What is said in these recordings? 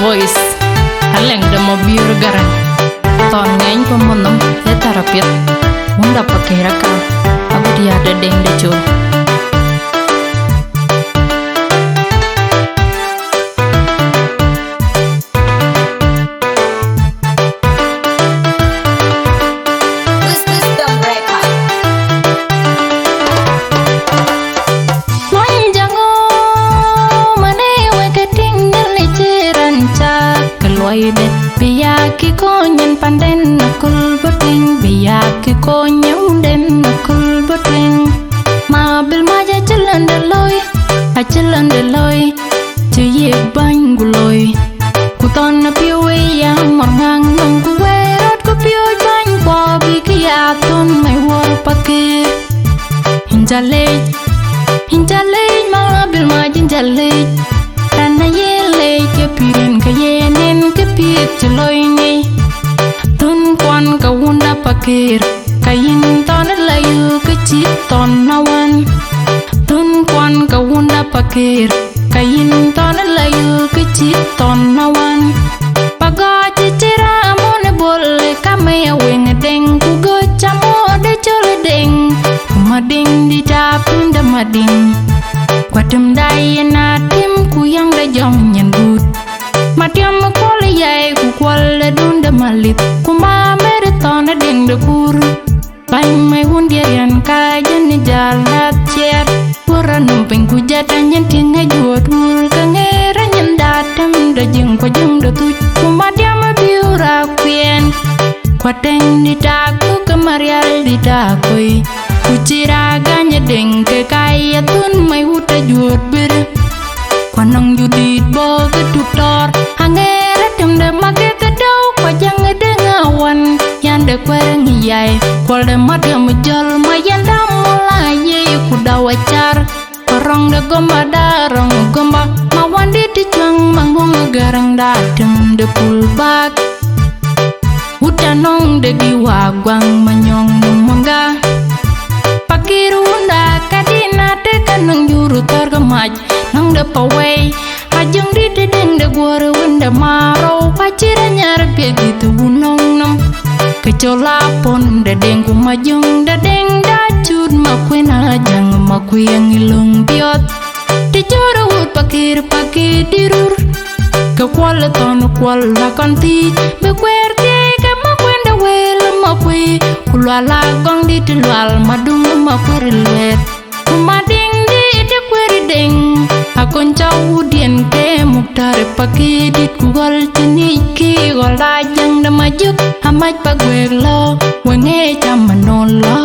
voice aleng de mobiur garan ton ngain pemonong ya tarapit unda pakai raka abu dia ada deng de chul Biyaki konyen panden nakul boting biyaki konyang den nakul boting mabil maja jalan deloy cuye bang guloy kuton na piwe yang marngang nang kuwerot ku piwe bang kwa bikiaton may war pake hinjalej mabil maja hinjalej rana yelej ke pirin ke yenen ke piet celoy ni tun kwan ka wunda pakir kayin ton layu ke cit ton nawan tun kwan ka wunda pakir kayin ton layu ke cit ton nawan paga cicira amone bolle kame weng deng ku go chamo de chole deng mading di tapin da mading kwadem dai na tim ku yang da jong nyen gut matiam kwale yai ku kwale dunda malit ku ma mere tona ding de pur bai mai won dia yan ka jen jalat cher pura numping ku jata nyen tinga juot mul ka ngera nyen datam da jeng ko jeng da tu ku matiam biura kwien kwadeng di taku kemarial di takoi kucira ganya deng ke kaya tun mai wuta juot bir kwanang judit bo ke tuktor hangera dem de make ke dau ko jang de ngawan yan de kwereng yai kol de madam jol mayanda mulaye ku dawacar korong de gomba darong gomba mawandi di jang manggung garang dadem de pulbak udanong de diwagwang manyong mangga pakirunda kadina de kanang juru tergemaj nang de pawai ajeng di deng de gore wenda maro paciranya rege gitu nong nom kecola pon de deng ku majung de deng dajud makwena jang makweng ilung biot di juru wut pakir dirur ke kwala ton kwala kanti be kwerte ke makwenda wel makwe kulala gong di tilwal madung makwerilwet kumading di de kwerideng akon cawu dien ke muktar pake dit kugal tini ki gol dajang da majuk amaj pagweg lo wenge chamanon lo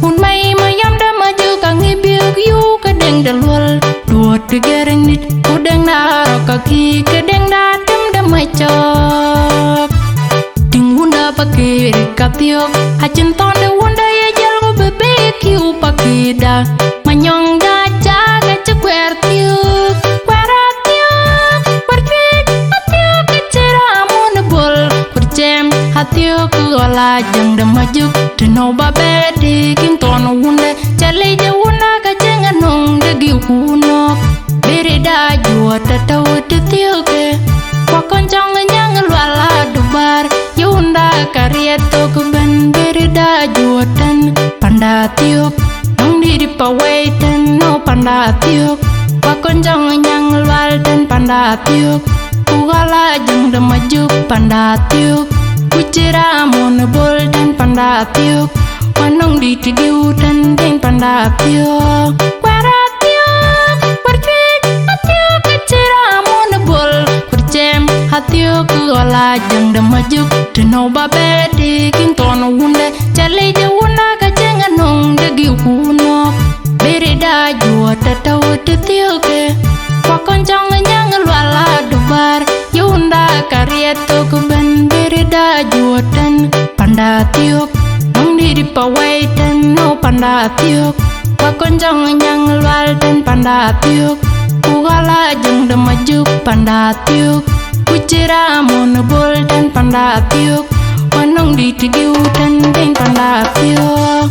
un mai mayam da maju kangi biok yu kadeng da lwal duot de gereng nit kudeng na rokaki kadeng da tem da majok ting wunda pake rikatiok hacin ton de wunda ya jal go bebe kiu pakida manyong da jaga cekwer tiuk hatiuk gola jang de majuk de no babe de kin ton wunda chale je wunda ka jenga nong de gi kuno bere da juata taw de tiuke kwa konjong nyang lwala dubar yunda karieto ku ben bere da juatan panda tiuk nong di pawai ten no panda tiuk kwa konjong nyang lwal ten panda tiuk gola jang de majuk panda tiuk kucira mon bol dan panda tiuk wanong di tidiu dan deng panda tiuk kwara tiuk perfect tiuk kucira mon bol percem hatiuk gola jang de majuk de no babe di kin ton wunda chale je wunda ka jenga nong de gi kuno bere da juata taw de tiuke kwa konjong nyang lwala dubar yunda karieto ku ben da juatan panda tiuk nong di pawai ten no panda tiuk pakonjong nyang lwal ten panda tiuk kugala jeng de majuk panda tiuk kucira mon bol ten panda tiuk wanong di tidiu ten deng panda tiuk